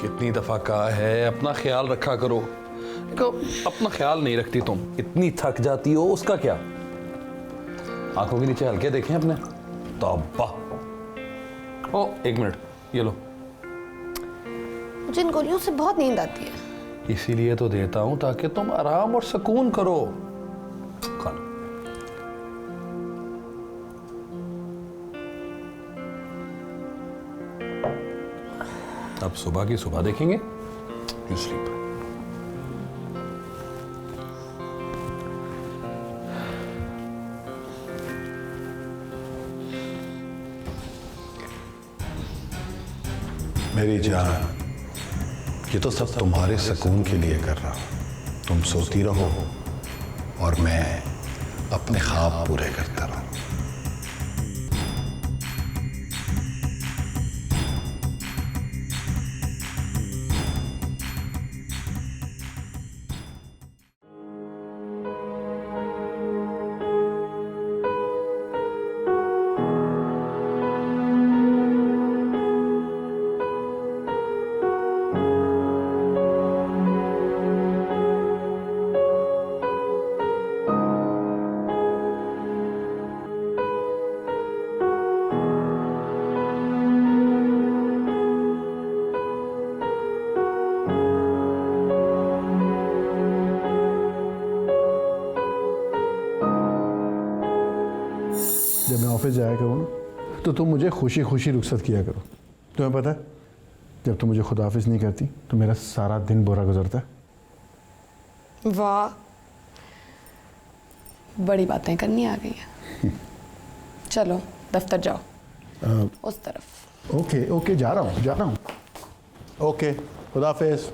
कितनी दफा कहा है अपना ख्याल रखा करो। देखो अपना ख्याल नहीं रखती तुम, इतनी थक जाती हो, उसका क्या। आंखों के नीचे हल्के देखें अपने। तौबा। ओ एक मिनट, ये लो। मुझे इन गोलियों से बहुत नींद आती है। इसीलिए तो देता हूं ताकि तुम आराम और सुकून करो। खा लो। अब सुबह की सुबह देखेंगे। You sleep. मेरी जान, ये तो सब तुम्हारे सुकून के लिए कर रहा हूं। तुम सोती रहो और मैं अपने ख्वाब पूरे करता रहूं। जब मैं ऑफिस जाया करूँ ना तो तुम मुझे खुशी खुशी रुखसत किया करो। तुम्हें पता है जब तुम मुझे खुद हाफिज नहीं करती तो मेरा सारा दिन बुरा गुजरता है। वाह, बड़ी बातें करनी आ गई है। चलो दफ्तर जाओ। उस तरफ। ओके ओके, जा रहा हूँ। ओके, खुदा हाफिज।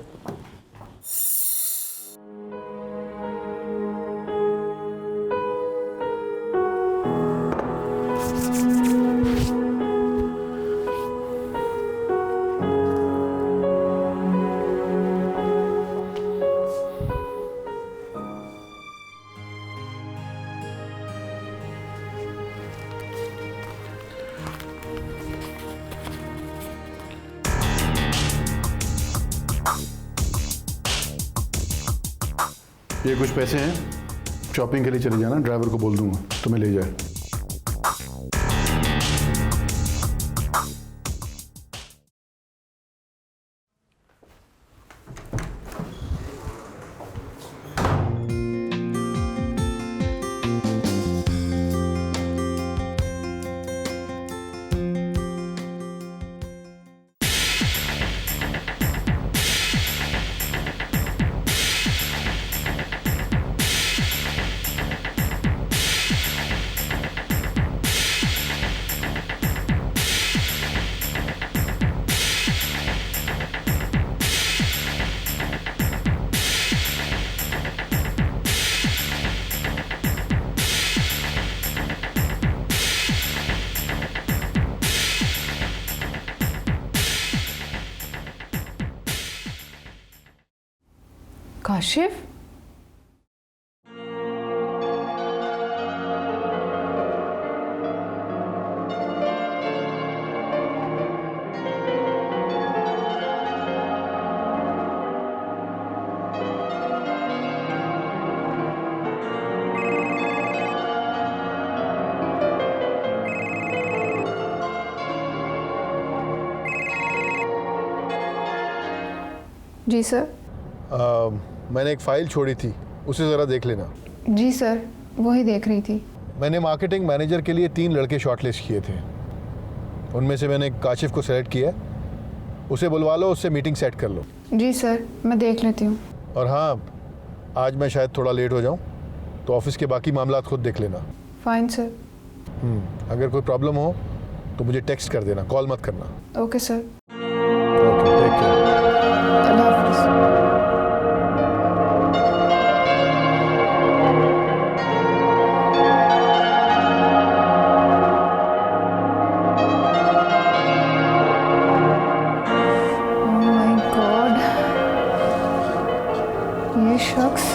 ये कुछ पैसे हैं, शॉपिंग के लिए चले जाना। ड्राइवर को बोल दूंगा तुम्हें ले जाए। काशिफ, जी सर। मैंने एक फ़ाइल छोड़ी थी, उसे ज़रा देख लेना। जी सर, वही देख रही थी। मैंने मार्केटिंग मैनेजर के लिए 3 लड़के शॉर्टलिस्ट किए थे। उनमें से मैंने काशिफ को सेलेक्ट किया। उसे बुलवा लो, उससे मीटिंग सेट कर लो। जी सर, मैं देख लेती हूँ। और हाँ, आज मैं शायद थोड़ा लेट हो जाऊँ, तो ऑफिस के बाकी मामलात खुद देख लेना। Fine sir. अगर कोई प्रॉब्लम हो तो मुझे टेक्स्ट कर देना, कॉल मत करना। Okay sir. Okay, take care. अल्लाह हाफिज़। ये शख्स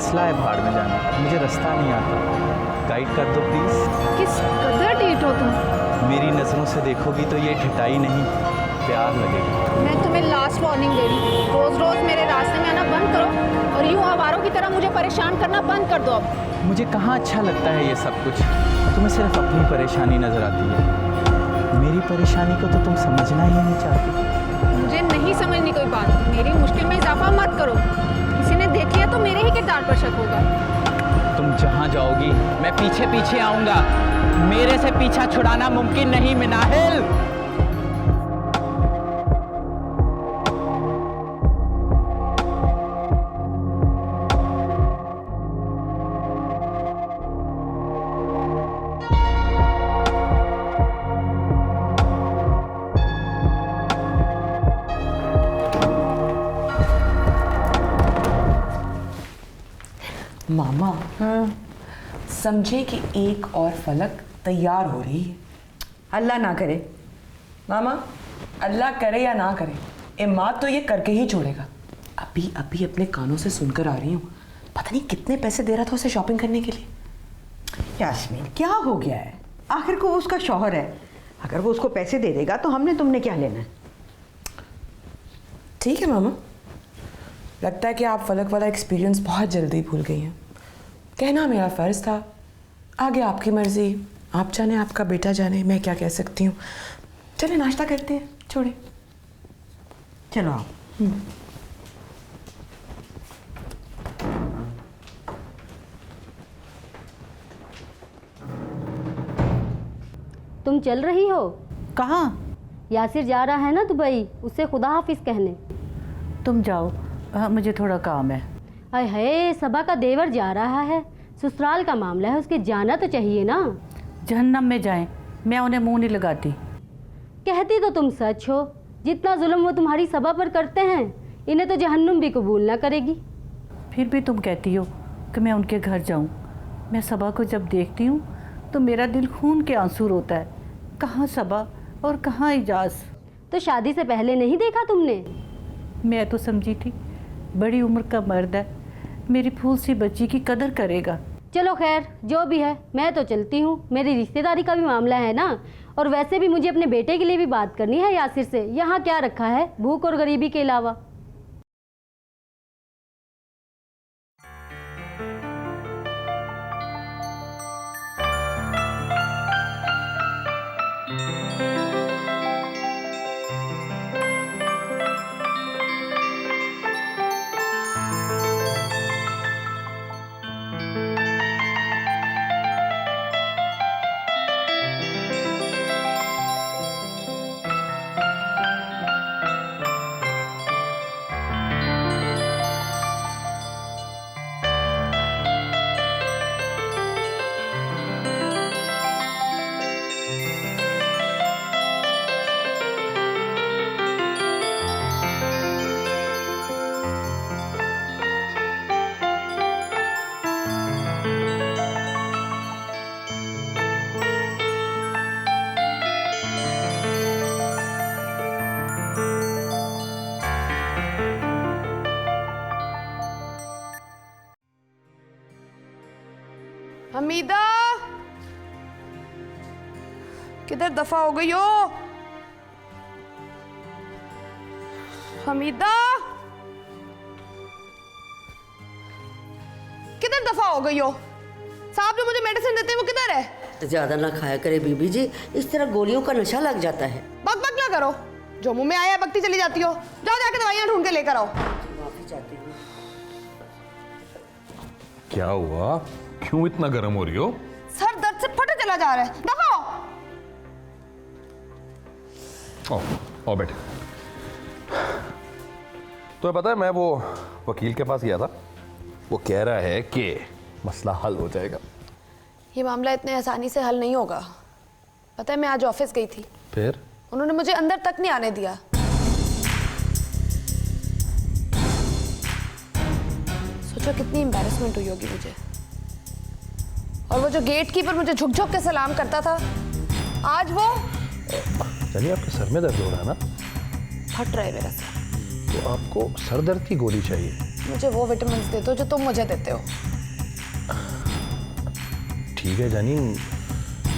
मसला है भाड़ में जाना, मुझे रास्ता नहीं आता, गाइड कर दो प्लीज़। किस कदर ढीठ हो तुम। मेरी नज़रों से देखोगी तो ये ढिठाई नहीं, प्यार लगेगा। मैं तुम्हें लास्ट वार्निंग दे रही हूँ, रोज रोज मेरे रास्ते में आना बंद करो और यूं आवारों की तरह मुझे परेशान करना बंद कर दो अब। मुझे कहाँ अच्छा लगता है ये सब कुछ, तुम्हें सिर्फ अपनी परेशानी नज़र आती है, मेरी परेशानी को तो तुम समझना ही नहीं चाहती। मुझे नहीं समझनी कोई बात, मेरी मुश्किल में इजाफा मत करो, किसी ने देख लिया तो मेरे ही किरदार पर शक होगा। तुम जहाँ जाओगी मैं पीछे पीछे आऊँगा, मेरे से पीछा छुड़ाना मुमकिन नहीं मिनाहिल। मामा समझे कि एक और फलक तैयार हो रही है। अल्लाह ना करे। मामा अल्लाह करे या ना करे, इमाद तो ये करके ही छोड़ेगा। अभी अभी अपने कानों से सुनकर आ रही हूँ, पता नहीं कितने पैसे दे रहा था उसे शॉपिंग करने के लिए। यास्मीन क्या हो गया है, आखिर को वो उसका शौहर है, अगर वो उसको पैसे दे देगा तो हमने तुमने क्या लेना है। ठीक है मामा, लगता है कि आप फलक वाला एक्सपीरियंस बहुत जल्दी भूल गई हैं। कहना मेरा फ़र्ज़ था, आगे आपकी मर्ज़ी, आप जाने आपका बेटा जाने, मैं क्या कह सकती हूँ। चलिए नाश्ता करते हैं, छोड़े। चलो आओ। तुम चल रही हो? कहाँ? यासिर जा रहा है ना दुबई, उससे खुदा हाफिज कहने। तुम जाओ, मुझे थोड़ा काम है। अरे है, सबा का देवर जा रहा है, ससुराल का मामला है, उसके जाना तो चाहिए ना। जहन्नम में जाएं, मैं उन्हें मुंह नहीं लगाती। कहती तो तुम सच हो, जितना जुल्म वो तुम्हारी सबा पर करते हैं, इन्हें तो जहन्नुम भी कबूल ना करेगी। फिर भी तुम कहती हो कि मैं उनके घर जाऊं। मैं सबा को जब देखती हूँ तो मेरा दिल खून के आंसू रोता है। कहाँ सबा और कहाँ इजाज़। तो शादी से पहले नहीं देखा तुमने? मैं तो समझी थी बड़ी उम्र का मर्द है, मेरी फूल सी बच्ची की कदर करेगा। चलो खैर, जो भी है, मैं तो चलती हूँ, मेरी रिश्तेदारी का भी मामला है ना। और वैसे भी मुझे अपने बेटे के लिए भी बात करनी है यासिर से। यहाँ क्या रखा है भूख और गरीबी के अलावा। हमीदा, किधर दफा हो गई हो? हमीदा, किधर दफा हो गई हो? साहब जो मुझे मेडिसिन देते हैं वो किधर है? ज्यादा ना खाया करे बीबी जी, इस तरह गोलियों का नशा लग जाता है। बक बक ना करो, जो मुंह में आया बकती चली जाती हो। जाओ जाके दवाइयां ढूंढ के लेकर आओ। माफी चाहती हूँ। क्या हुआ, क्यों इतना गर्म हो रही हो? सर दर्द से फटे चला जा रहा है, दफा हो। ओ बेटे, तो पता है मैं वो वकील के पास गया था, वो कह रहा है कि मसला हल हो जाएगा। ये मामला इतने आसानी से हल नहीं होगा। पता है मैं आज ऑफिस गई थी, फिर उन्होंने मुझे अंदर तक नहीं आने दिया। सोचो कितनी एम्बैरेसमेंट हुई होगी मुझे। और वो जो गेट कीपर मुझे झुक झुक के सलाम करता था, आज वो चलिए, आपके सर में दर्द हो रहा है ना? फट रहा है मेरा सर। तो आपको सर दर्द की गोली चाहिए। मुझे वो विटामिन दे दो जो तुम मुझे देते हो। ठीक है जानी,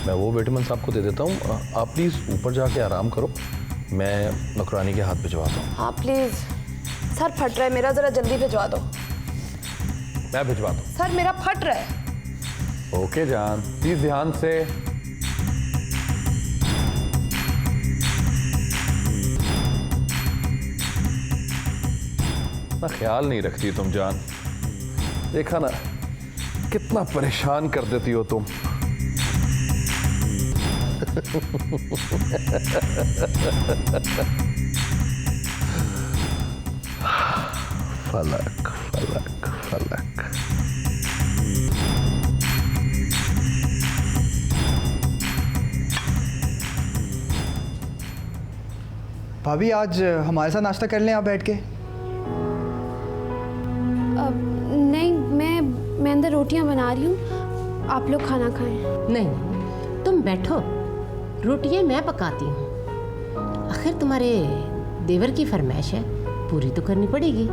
मैं वो विटामिन आपको दे देता हूँ। आप प्लीज़ ऊपर जाके आराम करो, मैं नौकरानी के हाथ भिजवाता हूँ। हाँ प्लीज़ सर, फट रहा है मेरा, ज़रा जल्दी भिजवा दो। मैं भिजवाता हूँ। सर मेरा फट रहा है। ओके जान, प्लीज़ ध्यान से। ना ख्याल नहीं रखती तुम जान, देखा ना कितना परेशान कर देती हो तुम। फलक फलक फलक। भाभी आज हमारे साथ नाश्ता कर लें आप बैठ के। नहीं, मैं अंदर रोटियां बना रही हूँ, आप लोग खाना खाएं। नहीं, तुम बैठो, रोटियां मैं पकाती हूँ। आखिर तुम्हारे देवर की फरमाइश है, पूरी तो करनी पड़ेगी।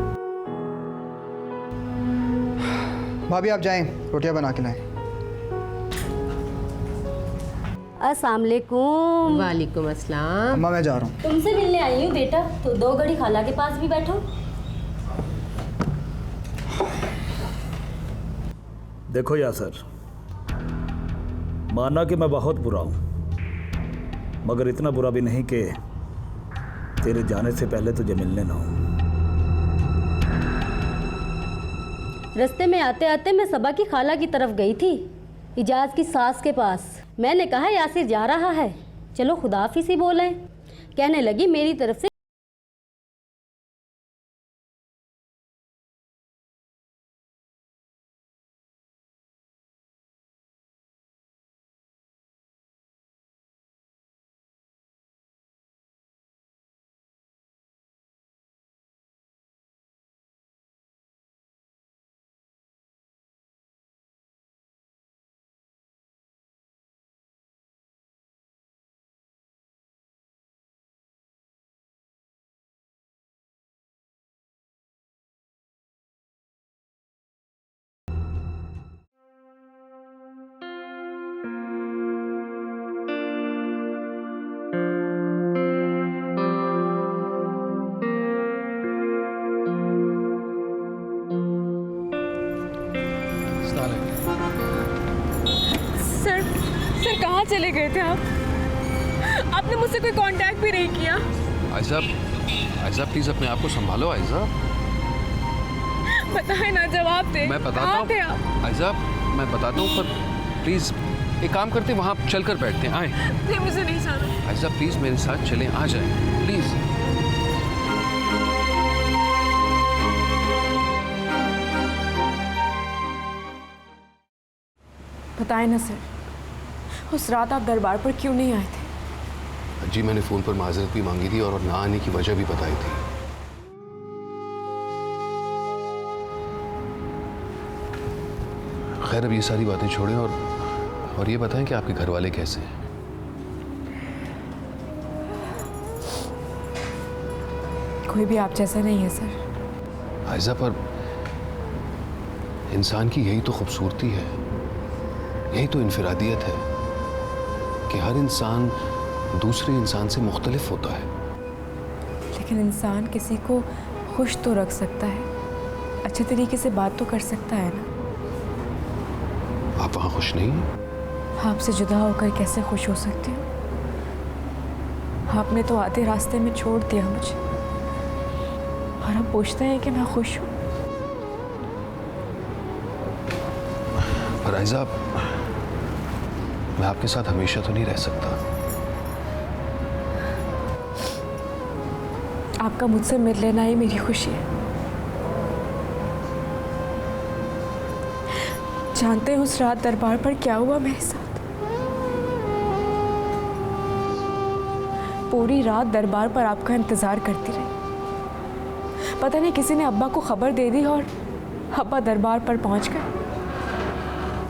भाभी आप जाएं, रोटियां बना के लाएं। अस्सलाम वालेकुम। वालेकुम अस्सलाम। अम्मा मैं जा रहा हूँ। तुमसे मिलने आई हूँ बेटा, तो 2 घड़ी खाला के पास भी बैठो। देखो यासर, माना कि मैं बहुत बुरा हूँ, मगर इतना बुरा भी नहीं कि तेरे जाने से पहले तुझे मिलने ना हो। रास्ते में आते आते मैं सबा की खाला की तरफ गई थी, इजाज की सास के पास। मैंने कहा यासिर जा रहा है, चलो खुदाफिज ही बोलें। कहने लगी मेरी तरफ से सर कहाँ चले गए थे आप? आपने मुझसे कोई कांटेक्ट भी नहीं किया। आयजा प्लीज अपने आप को संभालो आयजा। बताए ना, जवाब दे। मैं बताता हूँ आयजा, मैं बताता हूँ, पर प्लीज एक काम करते वहाँ चल कर बैठते हैं। आए नहीं, मुझे नहीं जाना। आयजा प्लीज मेरे साथ चलें, आ जाए प्लीज। बताए ना सर, उस रात आप दरबार पर क्यों नहीं आए थे? जी मैंने फ़ोन पर माजरत भी मांगी थी और ना आने की वजह भी बताई थी। खैर अब ये सारी बातें छोड़ें और ये बताएं कि आपके घर वाले कैसे हैं? कोई भी आप जैसा नहीं है सर। आयजा, पर इंसान की यही तो खूबसूरती है, यही तो इनफरादियत है कि हर इंसान दूसरे इंसान से मुख्तलिफ होता है। लेकिन इंसान किसी को खुश तो रख सकता है, अच्छे तरीके से बात तो कर सकता है ना। आप वहाँ खुश नहीं हैं? आपसे जुदा होकर कैसे खुश हो सकती हूँ? आपने तो आधे रास्ते में छोड़ दिया मुझे और अब पूछते हैं कि मैं खुश हूँ। पर आयजा, मैं आपके साथ हमेशा तो नहीं रह सकता। आपका मुझसे मिल लेना ही मेरी खुशी है। जानते हैं उस रात दरबार पर क्या हुआ मेरे साथ? पूरी रात दरबार पर आपका इंतजार करती रही। पता नहीं किसी ने अब्बा को खबर दे दी और अब्बा दरबार पर पहुंच गए।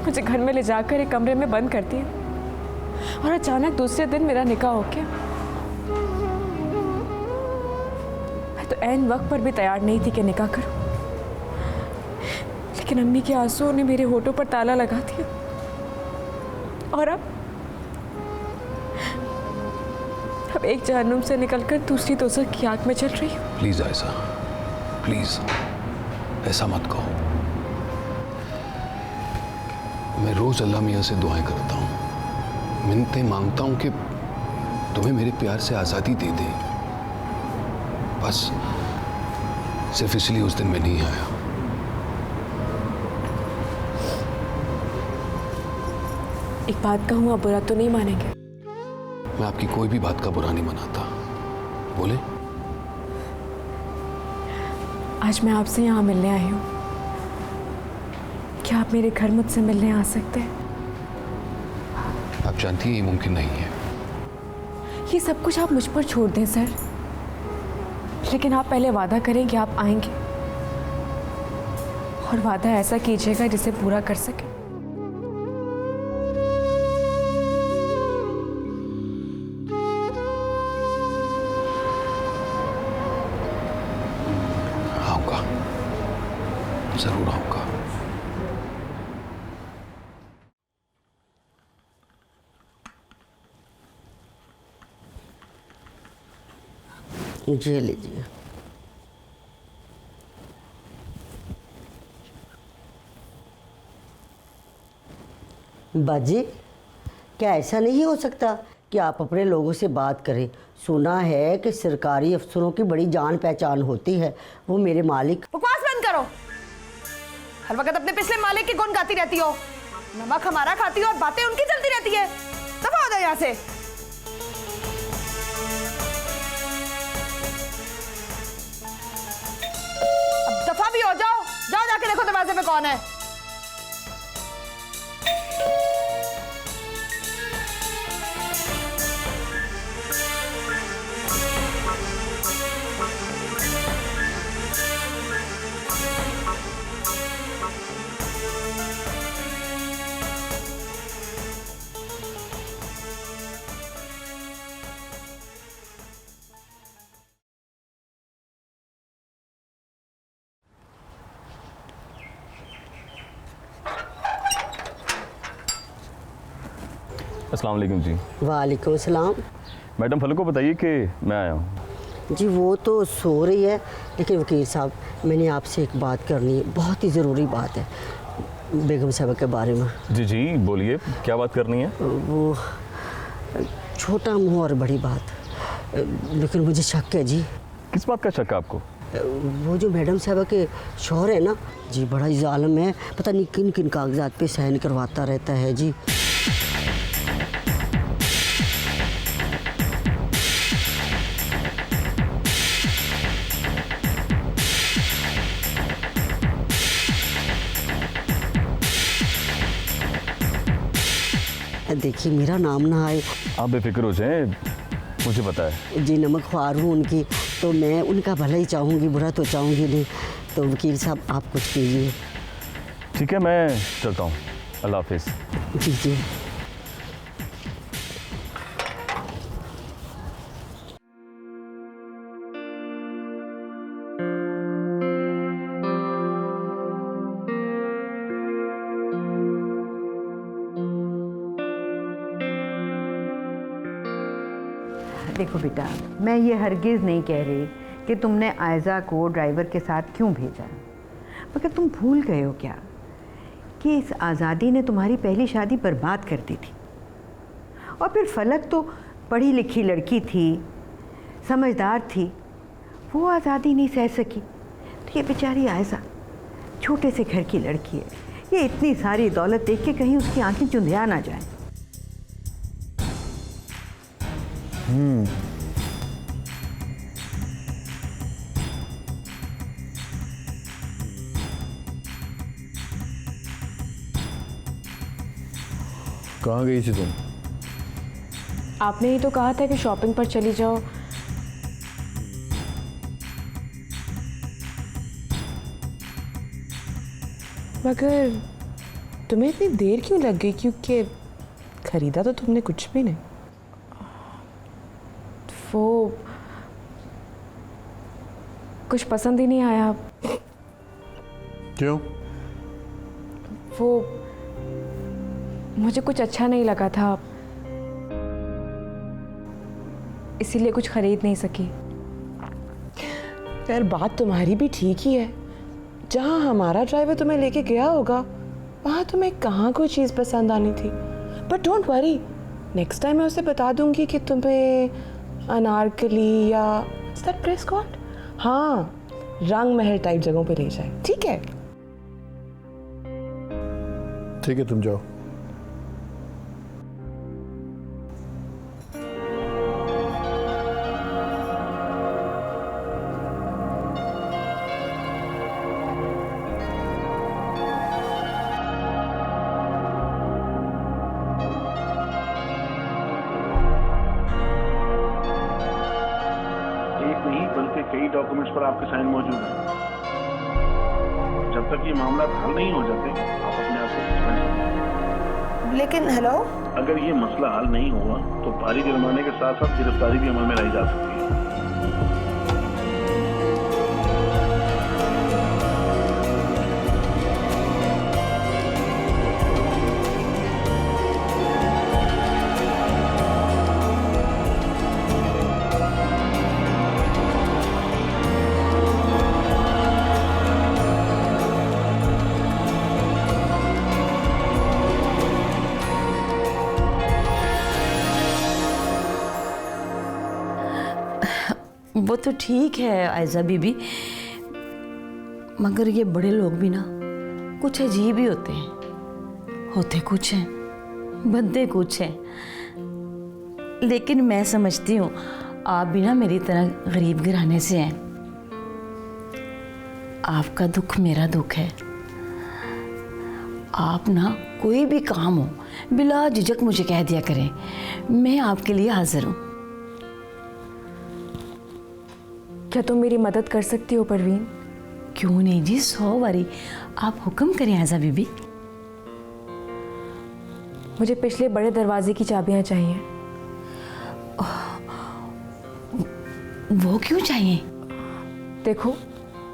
मुझे घर में ले जाकर एक कमरे में बंद कर दिया और अचानक दूसरे दिन मेरा निकाह हो गया। मैं तो ऐन वक्त पर भी तैयार नहीं थी कि निकाह करूं, लेकिन अम्मी के आंसुओं ने मेरे होठों पर ताला लगा दिया। और अब एक जहन्नुम से निकलकर दूसरी दोज़ख की आग में चल रही हूँ। प्लीज आयशा, प्लीज ऐसा मत कहो। मैं रोज अल्लाह मियाँ से दुआएं करता हूँ, मिन्नतें मांगता हूँ कि तुम्हें मेरे प्यार से आज़ादी दे दे। बस सिर्फ इसलिए उस दिन मैं नहीं आया। एक बात कहूँ, आप बुरा तो नहीं मानेंगे? मैं आपकी कोई भी बात का बुरा नहीं मनाता। बोले। आज मैं आपसे यहाँ मिलने आई हूँ। क्या आप मेरे घर मुझसे मिलने आ सकते हैं? आप जानती हैं ये मुमकिन नहीं है। ये सब कुछ आप मुझ पर छोड़ दें सर, लेकिन आप पहले वादा करें कि आप आएंगे, और वादा ऐसा कीजिएगा जिसे पूरा कर सके। आऊंगा, जरूर आऊंगा। ये लीजिए। बाजी, क्या ऐसा नहीं हो सकता कि आप अपने लोगों से बात करें? सुना है कि सरकारी अफसरों की बड़ी जान पहचान होती है। वो मेरे मालिक। बकवास बंद करो। हर वक्त अपने पिछले मालिक की गुण गाती रहती हो। नमक हमारा खाती हो और बातें उनकी चलती रहती है। दफा हो जाओ यहाँ से। अब दफा भी हो जाओ। जाओ जाके देखो दरवाजे पे कौन है। अस्सलाम वालेकुम जी। वालेकुम सलाम। मैडम फलक को बताइए कि मैं आया हूँ। जी वो तो सो रही है, लेकिन वकील साहब मैंने आपसे एक बात करनी है, बहुत ही ज़रूरी बात है बेगम साहब के बारे में। जी जी बोलिए, क्या बात करनी है? वो छोटा मुँह और बड़ी बात, लेकिन मुझे शक है जी। किस बात का शक है आपको? वो जो मैडम साहब के शौहर है ना जी, बड़ा ही जालिम है। पता नहीं किन किन कागजात पे साइन करवाता रहता है जी। देखिए मेरा नाम ना आए। आप बेफिक्र हो जाएं, मुझे पता है जी नमक ख्वार हूँ उनकी, तो मैं उनका भला ही चाहूँगी, बुरा तो चाहूँगी नहीं। तो वकील साहब आप कुछ कीजिए। ठीक है, मैं चलता हूँ। अल्लाह हाफिज़। जी जी। देखो बेटा, मैं ये हरगिज़ नहीं कह रही कि तुमने आयज़ा को ड्राइवर के साथ क्यों भेजा, मगर तुम भूल गए हो क्या कि इस आज़ादी ने तुम्हारी पहली शादी बर्बाद कर दी थी। और फिर फलक तो पढ़ी लिखी लड़की थी, समझदार थी, वो आज़ादी नहीं सह सकी। तो ये बेचारी आयज़ा छोटे से घर की लड़की है, ये इतनी सारी दौलत देख के कहीं उसकी आंखें चुंधिया ना जाए। कहाँ गई थी तुम? आपने ही तो कहा था कि शॉपिंग पर चली जाओ। मगर तुम्हें इतनी देर क्यों लग गई? क्योंकि खरीदा तो तुमने कुछ भी नहीं। वो कुछ पसंद ही नहीं आया। क्यों? वो मुझे कुछ अच्छा नहीं लगा था, इसीलिए कुछ खरीद नहीं सकी। यार बात तुम्हारी भी ठीक ही है, जहाँ हमारा ड्राइवर तुम्हें लेके गया होगा वहाँ तुम्हें कहाँ कोई चीज़ पसंद आनी थी। But don't worry, next time मैं उसे बता दूंगी कि तुम्हें अनारकली या दैट प्लेस कॉल्ड, हाँ, रंग महल टाइप जगहों पे ले जाए। ठीक है? ठीक है, तुम जाओ। कई डॉक्यूमेंट्स पर आपके साइन मौजूद हैं। जब तक ये मामला हल नहीं हो जाते आप अपने आप को सस्पेंड करें। लेकिन हेलो, अगर ये मसला हल नहीं हुआ तो भारी जुर्माने के साथ साथ गिरफ्तारी भी अमल में लाई जा सकती है। वो तो ठीक है आयजा बीबी, मगर ये बड़े लोग भी ना कुछ अजीब ही होते हैं। होते कुछ हैं, बनते कुछ हैं। लेकिन मैं समझती हूँ आप भी ना मेरी तरह गरीब घराने से हैं। आपका दुख मेरा दुख है। आप ना कोई भी काम हो बिला झिझक मुझे कह दिया करें, मैं आपके लिए हाजिर हूँ। क्या तुम मेरी मदद कर सकती हो परवीन? क्यों नहीं जी, 100 बारी। आप हुक्म करें आयजा बीबी। मुझे पिछले बड़े दरवाजे की चाबियां चाहिए। वो क्यों चाहिए? देखो,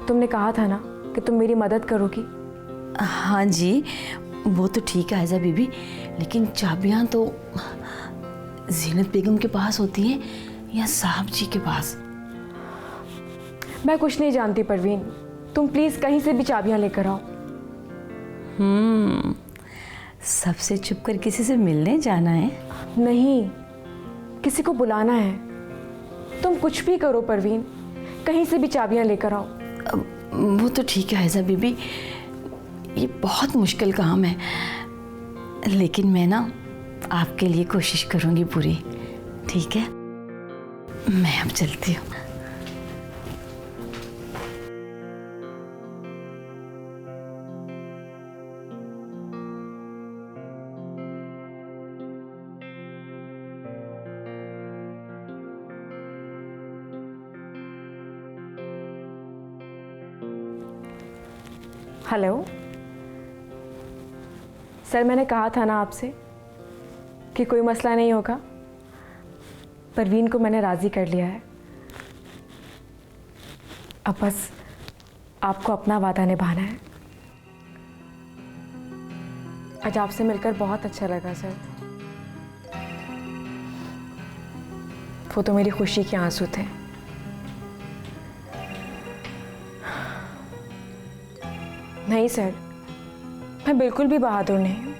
तुमने कहा था ना कि तुम मेरी मदद करोगी। हाँ जी, वो तो ठीक है आयजा बीबी, लेकिन चाबियां तो ज़ीनत बेगम के पास होती हैं या साहब जी के पास? मैं कुछ नहीं जानती परवीन, तुम प्लीज कहीं से भी चाबियां लेकर आओ। सबसे छुप कर किसी से मिलने जाना है? नहीं, किसी को बुलाना है। तुम कुछ भी करो परवीन, कहीं से भी चाबियां लेकर आओ। वो तो ठीक है आयजा बीबी, ये बहुत मुश्किल काम है, लेकिन मैं ना आपके लिए कोशिश करूंगी पूरी। ठीक है, मैं अब चलती हूँ। हेलो सर, मैंने कहा था ना आपसे कि कोई मसला नहीं होगा। परवीन को मैंने राज़ी कर लिया है। अब बस आपको अपना वादा निभाना है। आज आपसे मिलकर बहुत अच्छा लगा सर। वो तो मेरी खुशी के आंसू थे। नहीं सर, मैं बिल्कुल भी बहादुर नहीं हूं।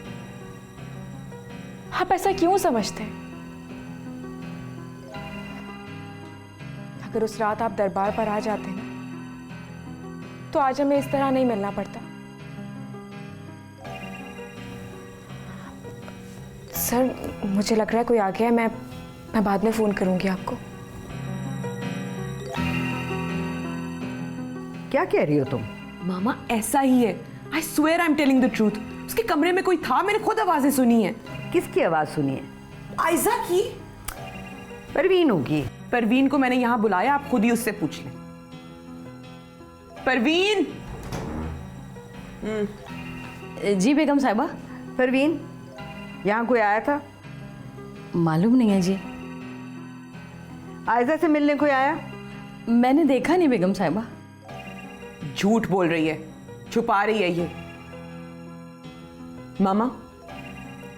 आप ऐसा क्यों समझते हैं? अगर उस रात आप दरबार पर आ जाते ना, तो आज हमें इस तरह नहीं मिलना पड़ता। सर, मुझे लग रहा है कोई आ गया है। मैं बाद में फोन करूंगी आपको। क्या कह रही हो तुम? मामा ऐसा ही है। I swear I'm telling the truth. उसके कमरे में कोई था, मैंने खुद आवाजें सुनी है। किसकी आवाज सुनी है? आयजा की। परवीन होगी। परवीन को मैंने यहाँ बुलाया, आप खुद ही उससे पूछ लें। परवीन। जी बेगम साहिबा। परवीन, यहाँ कोई आया था? मालूम नहीं है जी। आयजा से मिलने कोई आया? मैंने देखा नहीं बेगम साहिबा। झूठ बोल रही है, छुपा रही है ये। मामा,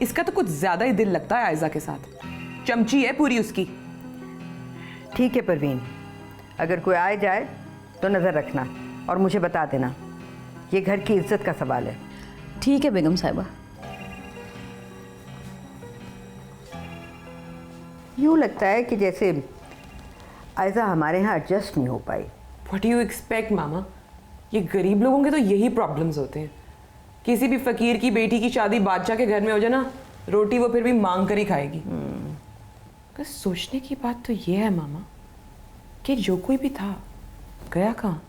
इसका तो कुछ ज्यादा ही दिल लगता है आयजा के साथ। चमची है पूरी उसकी। ठीक है परवीन, अगर कोई आए जाए तो नज़र रखना और मुझे बता देना। ये घर की इज्जत का सवाल है। ठीक है बेगम साहिबा। यूँ लगता है कि जैसे आयजा हमारे यहाँ एडजस्ट नहीं हो पाई। व्हाट डू यू एक्सपेक्ट मामा? ये गरीब लोगों के तो यही प्रॉब्लम्स होते हैं। किसी भी फकीर की बेटी की शादी बादशाह के घर में हो जाए ना, रोटी वो फिर भी मांग कर ही खाएगी। सोचने की बात तो ये है मामा कि जो कोई भी था गया कहाँ?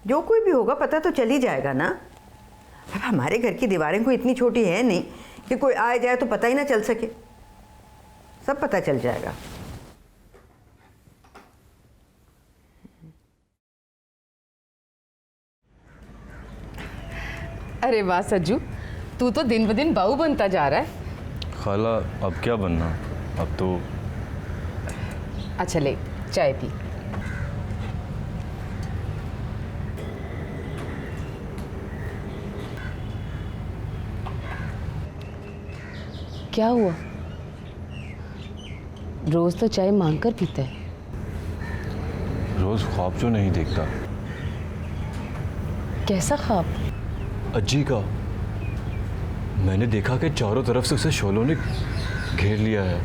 जो कोई भी होगा पता तो चल ही जाएगा ना। अब हमारे घर की दीवारें कोई इतनी छोटी है नहीं कि कोई आए जाए तो पता ही ना चल सके। सब पता चल जाएगा। अरे वाह सज्जू, तू तो दिन ब दिन बहू बनता जा रहा है। खाला अब क्या बनना, अब तो। अच्छा ले चाय पी। क्या हुआ? रोज तो चाय मांग कर पीते हैं। रोज ख्वाब जो नहीं देखता। कैसा ख्वाब? अज्जी का। मैंने देखा कि चारों तरफ से उसे शोलों ने घेर लिया है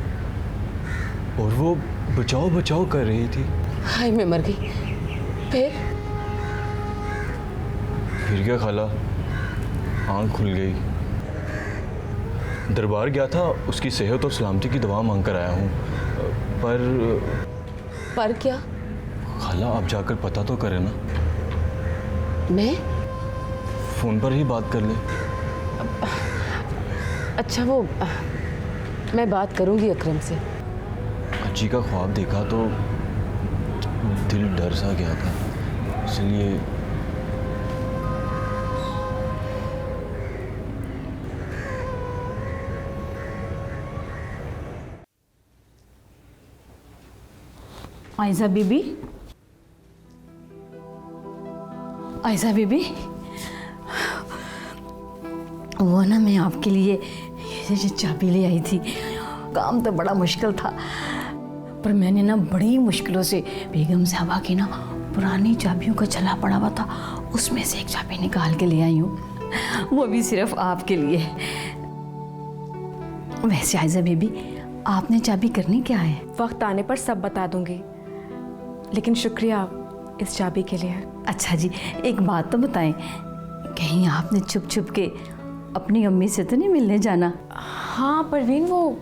और वो बचाओ बचाओ कर रही थी। हाय मैं मर गई। फिर क्या खाला, आंख खुल गई। दरबार गया था, उसकी सेहत और सलामती की दवा मांग कर आया हूँ। पर क्या? खाला आप जाकर पता तो करें ना। मैं? फोन पर ही बात कर ले। अच्छा वो मैं बात करूंगी अकरम से। अज्जी का ख्वाब देखा तो दिल डर सा गया था, इसलिए। आयजा बीबी, आयजा बीबी, वो ना मैं आपके लिए ये चाबी ले आई थी। काम तो बड़ा मुश्किल था, पर मैंने ना बड़ी मुश्किलों से बेगम साहबा की ना पुरानी चाबियों का छला पड़ा हुआ था, उसमें से एक चाबी निकाल के ले आई हूँ, वो भी सिर्फ आपके लिए। वैसे आयजा बीबी, आपने चाबी करनी क्या है? वक्त आने पर सब बता दूंगी, लेकिन शुक्रिया इस चाबी के लिए। अच्छा जी, एक बात तो बताएं, कहीं आपने छुप छुप के अपनी अम्मी से तो नहीं मिलने जाना? हाँ परवीन, वो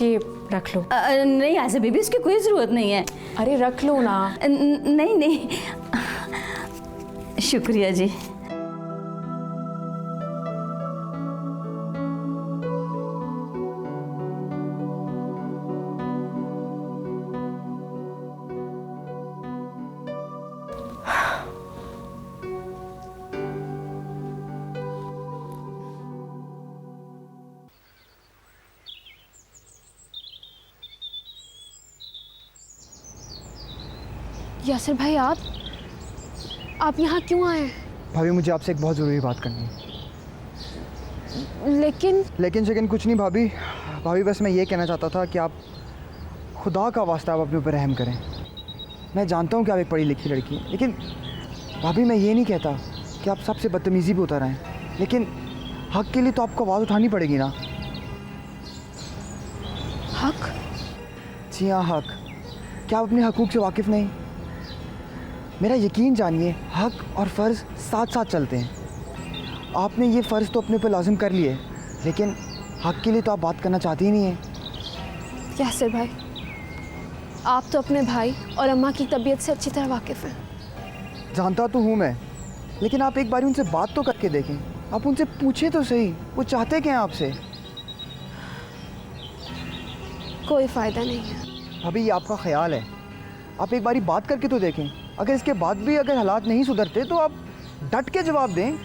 ये रख लो। नहीं आयशा बीबी, इसकी कोई ज़रूरत नहीं है। अरे रख लो ना। नहीं नहीं, शुक्रिया जी। यासिर भाई, आप यहाँ क्यों आए? भाभी मुझे आपसे एक बहुत ज़रूरी बात करनी है। लेकिन कुछ नहीं भाभी। भाभी बस मैं ये कहना चाहता था कि आप खुदा का वास्ता आप अपने ऊपर रहम करें। मैं जानता हूँ कि आप एक पढ़ी लिखी लड़की हैं, लेकिन भाभी मैं ये नहीं कहता कि आप सबसे बदतमीज़ी भी उतर आएँ, लेकिन हक के लिए तो आपको आवाज़ उठानी पड़ेगी ना। हक? जी हाँ, हक। क्या आप अपने हकूक़ से वाकिफ़ नहीं? मेरा यकीन जानिए, हक और फ़र्ज़ साथ साथ चलते हैं। आपने ये फ़र्ज़ तो अपने ऊपर लाजिम कर लिए, लेकिन हक के लिए तो आप बात करना चाहती ही नहीं हैं। यासिर भाई, आप तो अपने भाई और अम्मा की तबीयत से अच्छी तरह वाकिफ़ हैं। जानता तो हूँ मैं, लेकिन आप एक बार उनसे बात तो करके देखें। आप उनसे पूछें तो सही, वो चाहते क्या हैं आपसे? कोई फ़ायदा नहीं है। अभी ये आपका ख्याल है, आप एक बारी बात करके तो देखें। अगर इसके बाद भी अगर हालात नहीं सुधरते तो आप डट के जवाब दें।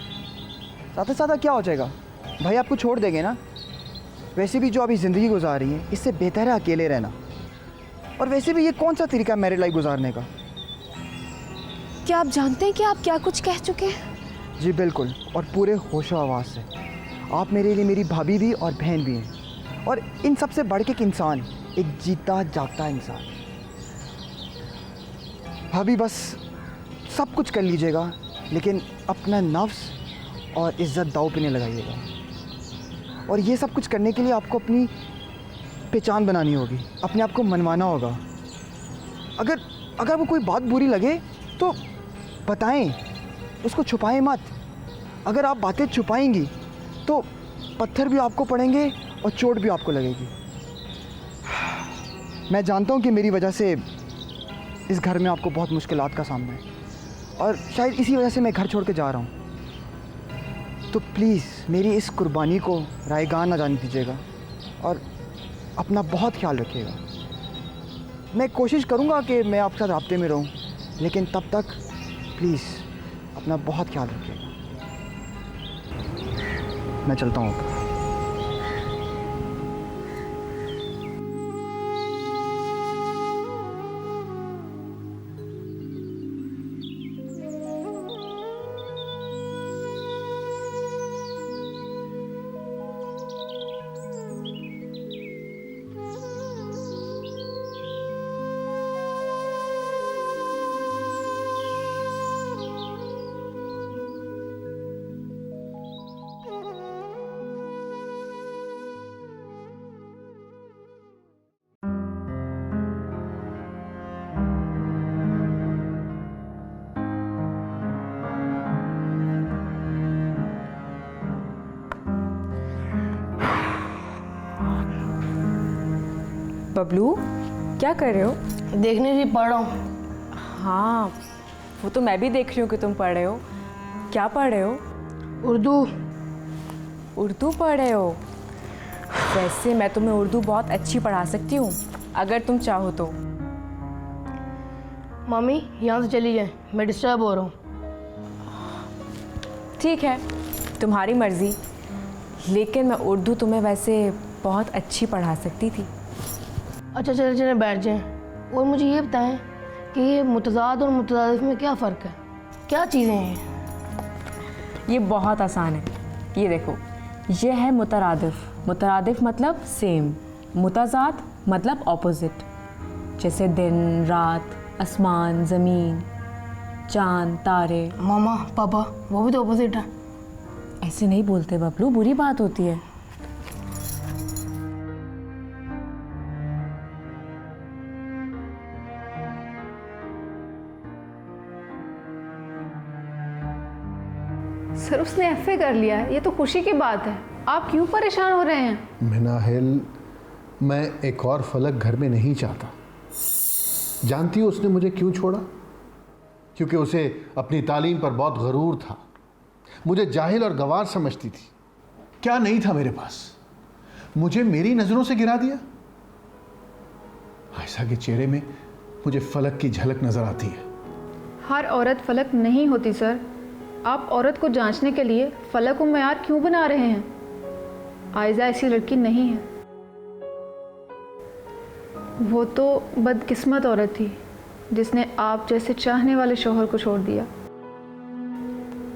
साथ साथ क्या हो जाएगा? भाई आपको छोड़ देंगे ना। वैसे भी जो अभी ज़िंदगी गुजार रही है, इससे बेहतर है अकेले रहना। और वैसे भी ये कौन सा तरीका है मैरिड लाइफ गुजारने का? क्या आप जानते हैं कि आप क्या कुछ कह चुके हैं? जी बिल्कुल, और पूरे होशो आवाज़ से। आप मेरे लिए मेरी भाभी भी और बहन भी हैं, और इन सबसे बढ़ के एक इंसान, एक जीता जागता इंसान। भाभी बस सब कुछ कर लीजिएगा, लेकिन अपना नफ्स और इज्जत दांव पे नहीं लगाइएगा। और ये सब कुछ करने के लिए आपको अपनी पहचान बनानी होगी, अपने आप को मनवाना होगा। अगर वो कोई बात बुरी लगे तो बताएं, उसको छुपाएं मत। अगर आप बातें छुपाएंगी तो पत्थर भी आपको पड़ेंगे और चोट भी आपको लगेगी। मैं जानता हूँ कि मेरी वजह से इस घर में आपको बहुत मुश्किलात का सामना है, और शायद इसी वजह से मैं घर छोड़ के जा रहा हूँ। तो प्लीज़ मेरी इस कुर्बानी को रायगान ना जाने दीजिएगा, और अपना बहुत ख्याल रखिएगा। मैं कोशिश करूँगा कि मैं आपके साथ राब्ते में रहूँ, लेकिन तब तक प्लीज़ अपना बहुत ख्याल रखिएगा। मैं चलता हूँ। बबलू, क्या कर रहे हो? देखने भी पढ़ रहा हूँ। हाँ, वो तो मैं भी देख रही हूँ कि तुम पढ़ रहे हो। क्या पढ़ रहे हो? उर्दू। उर्दू पढ़ रहे हो? वैसे मैं तुम्हें उर्दू बहुत अच्छी पढ़ा सकती हूँ, अगर तुम चाहो तो। मम्मी यहाँ से चली जाए, मैं डिस्टर्ब हो रहा हूँ। ठीक है, तुम्हारी मर्ज़ी, लेकिन मैं उर्दू तुम्हें वैसे बहुत अच्छी पढ़ा सकती थी। अच्छा चले चले बैठ जाएं, और मुझे ये बताएं कि ये मुतज़ाद और मुतरादिफ में क्या फ़र्क है, क्या चीज़ें हैं? ये बहुत आसान है। ये देखो, ये है मुतरादिफ। मुतरादिफ मतलब सेम, मुतज़ाद मतलब ऑपोजिट। जैसे दिन रात, आसमान ज़मीन, चांद तारे। मामा पापा वो भी तो ऑपोजिट है। ऐसे नहीं बोलते बबलू, बुरी बात होती है। सर उसने एफए कर लिया है, ये तो खुशी की बात है। आप क्यों परेशान हो रहे हैं? मिनाहिल, मैं एक और फलक घर में नहीं चाहता। जानती हो उसने मुझे क्यों छोड़ा? क्योंकि उसे अपनी तालीम पर बहुत गरूर था। मुझे जाहिल और गवार समझती थी। क्या नहीं था मेरे पास, मुझे मेरी नज़रों से गिरा दिया। आयशा के चेहरे में मुझे फलक की झलक नजर आती है। हर औरत फलक नहीं होती सर। आप औरत को जांचने के लिए फलक को मयार क्यों बना रहे हैं? आयजा ऐसी लड़की नहीं है। वो तो बदकिस्मत औरत थी जिसने आप जैसे चाहने वाले शौहर को छोड़ दिया।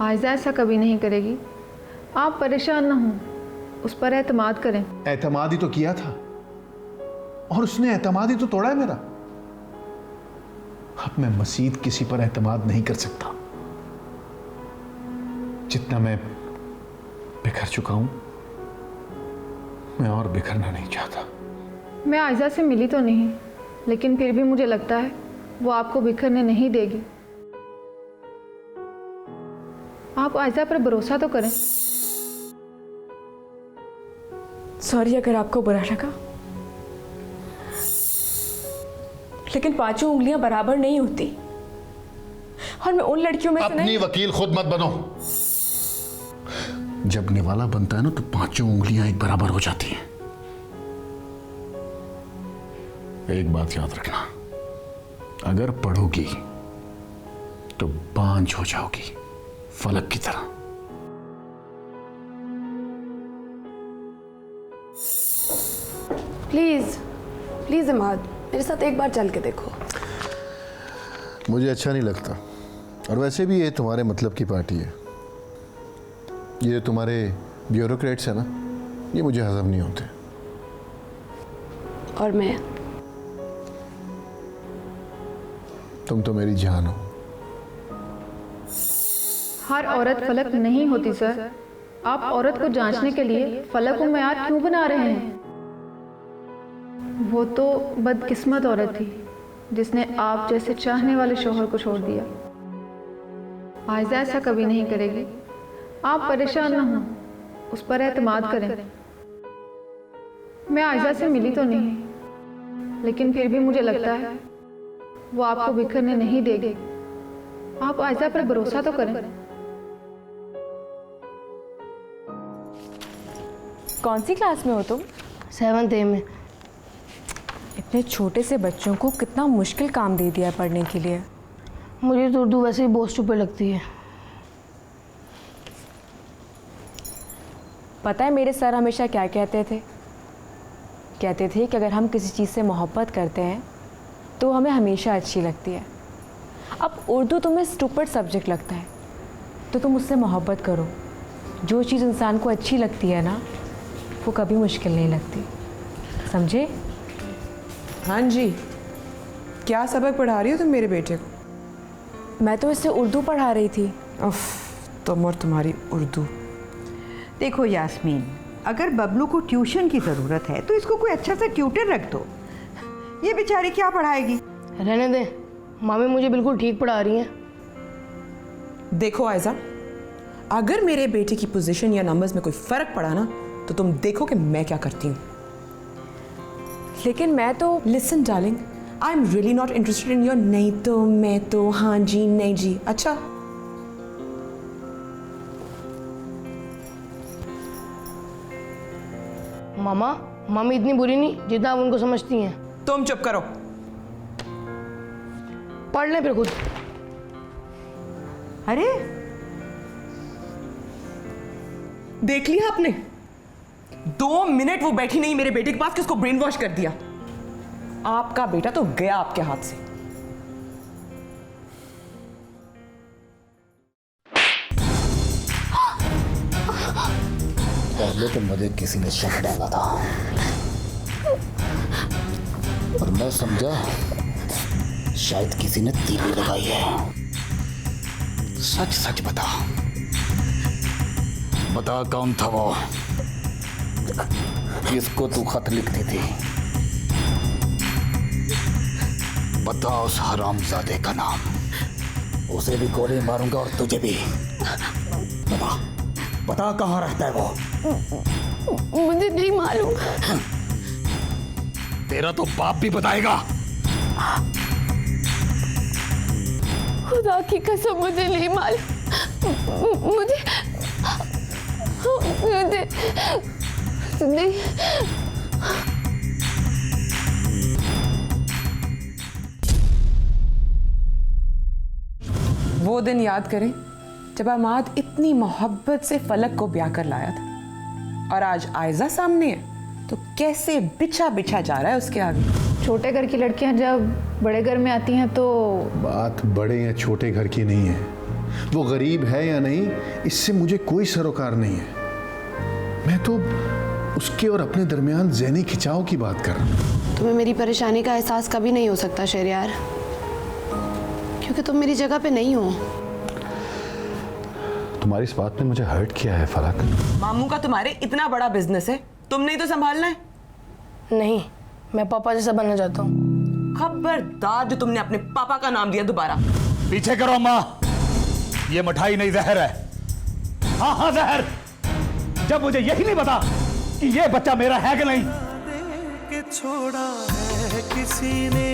आयजा ऐसा कभी नहीं करेगी। आप परेशान ना हो, उस पर एतमाद करें। एतमाद ही तो किया था, और उसने एतमाद ही तो तोड़ा है मेरा। अब मैं मजीद किसी पर एतमाद नहीं कर सकता। जितना मैं बिखर चुका हूं, मैं और बिखरना नहीं चाहता। मैं आयजा से मिली तो नहीं, लेकिन फिर भी मुझे लगता है वो आपको बिखरने नहीं देगी। आप आयजा पर भरोसा तो करें। सॉरी अगर आपको बुरा लगा, लेकिन पांचों उंगलियां बराबर नहीं होती, और मैं उन लड़कियों में से अपनी नहीं। वकील खुद मत बनो। जब निवाला बनता है ना, तो पांचों उंगलियां एक बराबर हो जाती हैं। एक बात याद रखना, अगर पढ़ोगी तो बांझ हो जाओगी, फलक की तरह। प्लीज़ प्लीज़ इमाद, मेरे साथ एक बार चल के देखो। मुझे अच्छा नहीं लगता, और वैसे भी ये तुम्हारे मतलब की पार्टी है। ये तुम्हारे ब्यूरोक्रेट्स है ना, ये मुझे हजम नहीं होते। और मैं, तुम तो मेरी जान हो। हर औरत फलक नहीं होती सर। आप औरत को जांचने के लिए फलक व मेयार क्यों बना रहे हैं? वो तो बदकिस्मत औरत थी जिसने आप जैसे चाहने वाले शोहर को छोड़ दिया। आयजा ऐसा कभी नहीं करेगी। आप परेशान ना हो, उस पर एतमाद करें। मैं आयजा से मिली तो नहीं, लेकिन फिर भी मुझे लगता है वो आपको बिखरने नहीं देगी। आप आयजा पर भरोसा तो करें। कौन सी क्लास में हो तुम? 7th A में। इतने छोटे से बच्चों को कितना मुश्किल काम दे दिया है पढ़ने के लिए। मुझे तो उर्दू वैसे ही बहुत स्टूपिड लगती है। पता है मेरे सर हमेशा क्या कहते थे? कहते थे कि अगर हम किसी चीज़ से मोहब्बत करते हैं तो हमें हमेशा अच्छी लगती है। अब उर्दू तुम्हें स्टूपिड सब्जेक्ट लगता है तो तुम उससे मोहब्बत करो। जो चीज़ इंसान को अच्छी लगती है ना, वो कभी मुश्किल नहीं लगती, समझे? हाँ जी। क्या सबक पढ़ा रही हो तुम मेरे बेटे को? मैं तो इससे उर्दू पढ़ा रही थी। उफ, तुम और तुम्हारी उर्दू। देखो यास्मीन, अगर बबलू को ट्यूशन की ज़रूरत है तो इसको कोई अच्छा सा ट्यूटर रख दो। ये बेचारी क्या पढ़ाएगी? रहने दे, मामी मुझे बिल्कुल ठीक पढ़ा रही हैं। देखो आयजा, अगर मेरे बेटे की पोजीशन या नंबर्स में कोई फर्क पड़ा ना तो तुम देखो कि मैं क्या करती हूँ। लेकिन मैं तो listen darling, I am really not interested in your नहीं तो, मैं तो, हाँ जी, नहीं जी। अच्छा, मामा, मामी इतनी बुरी नहीं जितना आप उनको समझती हैं। तुम चुप करो। पढ़ लें फिर खुद। अरे देख लिया आपने? 2 मिनट वो बैठी नहीं मेरे बेटे के पास कि उसको ब्रेन वॉश कर दिया। आपका बेटा तो गया आपके हाथ से। पहले तो मुझे किसी ने शक डाला था और मैं समझा शायद किसी ने तीली लगाई है। सच सच बता, बता कौन था वो किसको तू खत लिखती थी? बता उस हरामजादे का नाम। उसे भी गोली मारूंगा और तुझे भी। बता, बता कहाँ रहता है वो? मुझे नहीं मालूम। तेरा तो बाप भी बताएगा। खुदा की कसम मुझे नहीं मालूम। मुझे नहीं। वो दिन याद करें जब अमाद इतनी मोहब्बत से फलक को ब्याह कर लाया था, और आज आयजा सामने है तो कैसे बिछा बिछा जा रहा है उसके आगे। छोटे घर की लड़कियां जब बड़े घर में आती हैं तो बात बड़े या छोटे घर की नहीं है। वो गरीब है या नहीं, इससे मुझे कोई सरोकार नहीं है। मैं तो उसके और अपने दरमियान ज़हनी खिंचाव की बात कर रहा हूँ। तुम्हें मेरी परेशानी का एहसास कभी नहीं हो सकता शहरयार, क्योंकि तुम मेरी जगह पे नहीं हो। तुम्हारी इस बात ने मुझे हर्ट किया है फलक। मामू का तुम्हारे इतना बड़ा बिजनेस है, तुमने ही तो संभालना है। नहीं, मैं पापा जैसा बनना चाहता हूँ। खबरदार जो तुमने अपने पापा का नाम दिया दोबारा। पीछे करो अम्मा, ये मिठाई नहीं जहर है। हाँ हाँ जहर। जब मुझे यही नहीं पता कि ये बच्चा मेरा है कि नहीं। छोड़ा है किसी ने